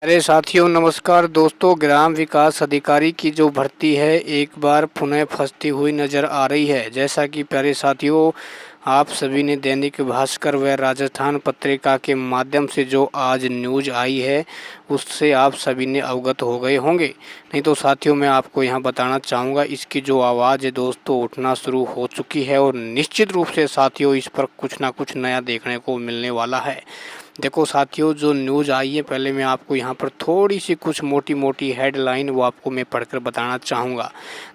अरे साथियों नमस्कार दोस्तों। ग्राम विकास अधिकारी की जो भर्ती है एक बार पुनः फंसती हुई नज़र आ रही है। जैसा कि प्यारे साथियों आप सभी ने दैनिक भास्कर व राजस्थान पत्रिका के माध्यम से जो आज न्यूज़ आई है उससे आप सभी ने अवगत हो गए होंगे। नहीं तो साथियों मैं आपको यहाँ बताना चाहूँगा इसकी जो आवाज़ है दोस्तों उठना शुरू हो चुकी है और निश्चित रूप से साथियों इस पर कुछ ना कुछ नया देखने को मिलने वाला है। देखो साथियों जो न्यूज़ आई है पहले मैं आपको यहाँ पर थोड़ी सी कुछ मोटी मोटी हेडलाइन वो आपको मैं पढ़कर बताना चाहूँगा।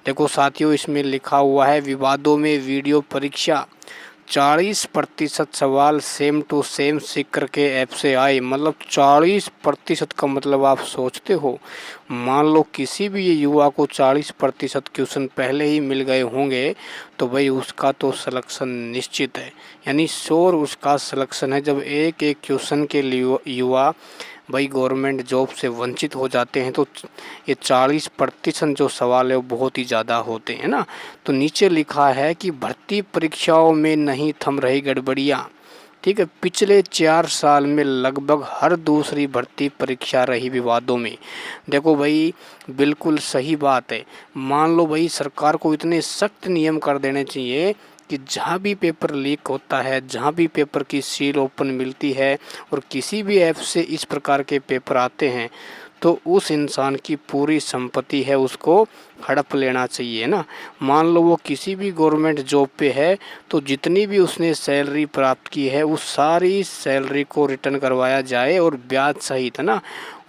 देखो साथियों इसमें लिखा हुआ है विवादों में वीडियो परीक्षा 40% सवाल सेम टू सेम सीकर के ऐप से आए। मतलब 40% का मतलब आप सोचते हो, मान लो किसी भी युवा को 40% क्वेश्चन पहले ही मिल गए होंगे तो भाई उसका तो सिलेक्शन निश्चित है, यानी श्योर उसका सिलेक्शन है। जब एक एक क्वेश्चन के लिए युवा भाई गवर्नमेंट जॉब से वंचित हो जाते हैं तो ये 40% जो सवाल है वो बहुत ही ज़्यादा होते हैं ना। तो नीचे लिखा है कि भर्ती परीक्षाओं में नहीं थम रही गड़बड़ियाँ। ठीक है, पिछले 4 साल में लगभग हर दूसरी भर्ती परीक्षा रही विवादों में। देखो भाई बिल्कुल सही बात है। मान लो भाई सरकार को इतने सख्त नियम कर देने चाहिए कि जहाँ भी पेपर लीक होता है, जहाँ भी पेपर की सील ओपन मिलती है और किसी भी ऐप से इस प्रकार के पेपर आते हैं तो उस इंसान की पूरी संपत्ति है उसको हड़प लेना चाहिए ना। मान लो वो किसी भी गवर्नमेंट जॉब पे है तो जितनी भी उसने सैलरी प्राप्त की है उस सारी सैलरी को रिटर्न करवाया जाए और ब्याज सहित ना,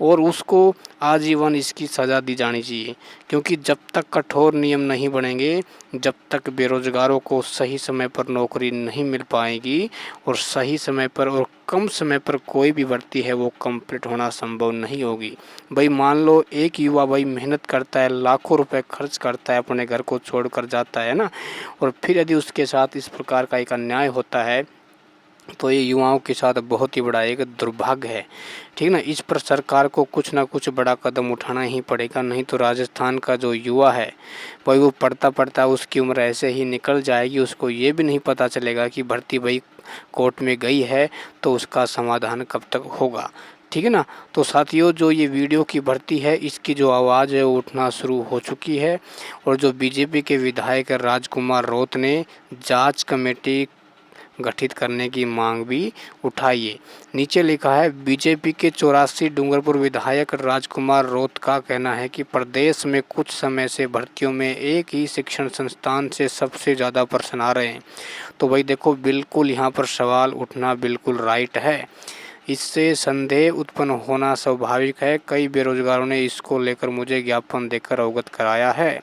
और उसको आजीवन इसकी सज़ा दी जानी चाहिए। क्योंकि जब तक कठोर नियम नहीं बनेंगे, जब तक बेरोजगारों को सही समय पर नौकरी नहीं मिल पाएगी और सही समय पर और कम समय पर कोई भी भर्ती है वो कंप्लीट होना संभव नहीं होगी। भाई मान लो एक युवा भाई मेहनत करता है, लाखों रुपए खर्च करता है, अपने घर को छोड़कर जाता है ना, और फिर यदि उसके साथ इस प्रकार का एक अन्याय होता है तो ये युवाओं के साथ बहुत ही बड़ा एक दुर्भाग्य है। ठीक ना, इस पर सरकार को कुछ ना कुछ बड़ा कदम उठाना ही पड़ेगा, नहीं तो राजस्थान का जो युवा है भाई वो पढ़ता पढ़ता उसकी उम्र ऐसे ही निकल जाएगी, उसको ये भी नहीं पता चलेगा कि भर्ती भाई कोर्ट में गई है तो उसका समाधान कब तक होगा। ठीक है ना। तो साथियों जो ये वीडियो की भर्ती है इसकी जो आवाज़ है वो उठना शुरू हो चुकी है और जो बीजेपी के विधायक राजकुमार रोत ने जांच कमेटी गठित करने की मांग भी उठाई है। नीचे लिखा है बीजेपी के 84 डूंगरपुर विधायक राजकुमार रोत का कहना है कि प्रदेश में कुछ समय से भर्तियों में एक ही शिक्षण संस्थान से सबसे ज़्यादा प्रश्न आ रहे हैं। तो भाई देखो बिल्कुल यहाँ पर सवाल उठना बिल्कुल राइट है, इससे संदेह उत्पन्न होना स्वाभाविक है। कई बेरोजगारों ने इसको लेकर मुझे ज्ञापन देकर अवगत कराया है।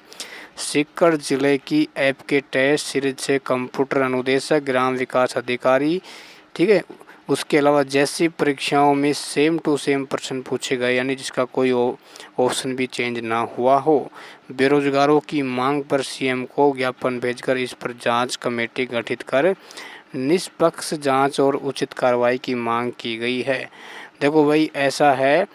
सीकर जिले की ऐप के टेस्ट सीरीज से कंप्यूटर अनुदेशक, ग्राम विकास अधिकारी, ठीक है, उसके अलावा जैसी परीक्षाओं में सेम टू सेम प्रश्न पूछे गए, यानी जिसका कोई ऑप्शन भी चेंज ना हुआ हो। बेरोजगारों की मांग पर सीएम को ज्ञापन भेजकर इस पर जांच कमेटी गठित कर निष्पक्ष जांच और उचित कार्रवाई की मांग की गई है। देखो भाई ऐसा है,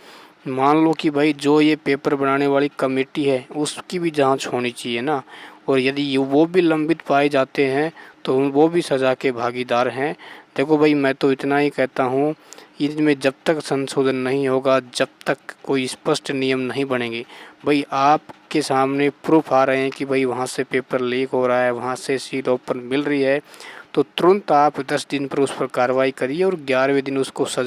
मान लो कि भाई जो ये पेपर बनाने वाली कमेटी है उसकी भी जांच होनी चाहिए ना, और यदि वो भी लंबित पाए जाते हैं तो वो भी सज़ा के भागीदार हैं। देखो भाई मैं तो इतना ही कहता हूँ, इनमें जब तक संशोधन नहीं होगा, जब तक कोई स्पष्ट नियम नहीं बनेंगे, भाई आपके सामने प्रूफ आ रहे हैं कि भाई वहाँ से पेपर लीक हो रहा है, वहाँ से सील ओपन मिल रही है, तो तुरंत आप 10 दिन पर उस पर कार्रवाई करिए और 11वें दिन उसको सज़ा